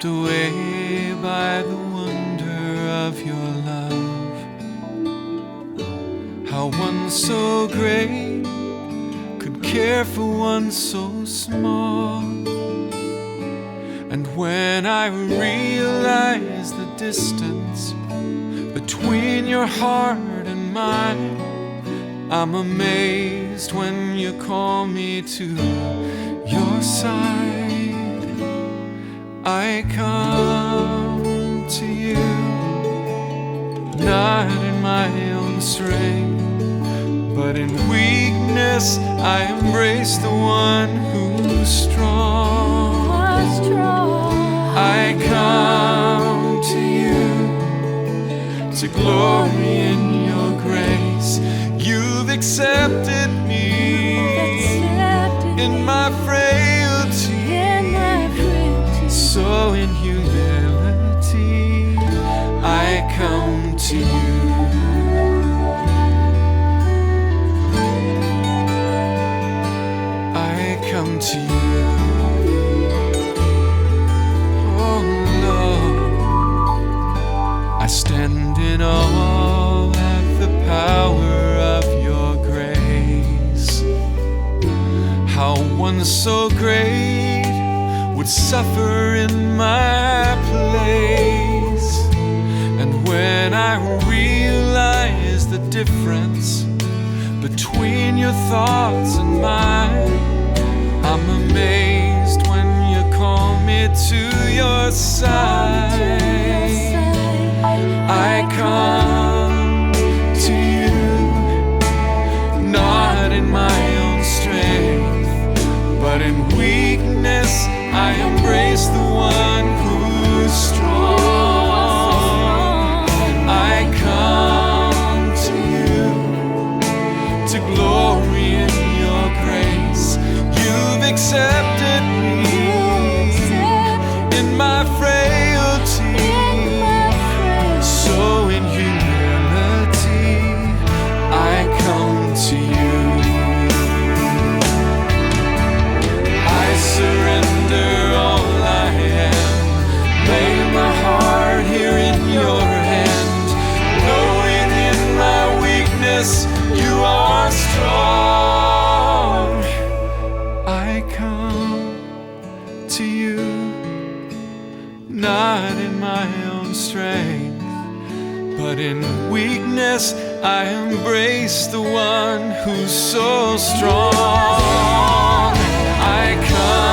away by the wonder of your love. How one so great could care for one so small. And when I realize the distance between your heart and mine, I'm amazed when you call me to your side. I come to you, not in my own strength, but in weakness I embrace the one who's strong. I come to you to glory in your grace. You've accepted me in my frailty. So in humility I come to you. I come to you. Oh Lord, I stand in awe at the power of your grace. How one so great would suffer in my place. And when I realize the difference between your thoughts and mine, I'm amazed when you call me to your side. I come to you, not in my own strength, but in weakness I embrace the one who's strong. I come to you to glory in your grace. You've accepted me in my frailty. So in humility I come to you. I surrender all I am, lay my heart here in your hand, knowing in my weakness you are strong. I come to you, not in my own strength, but in weakness I embrace the one who's so strong. I come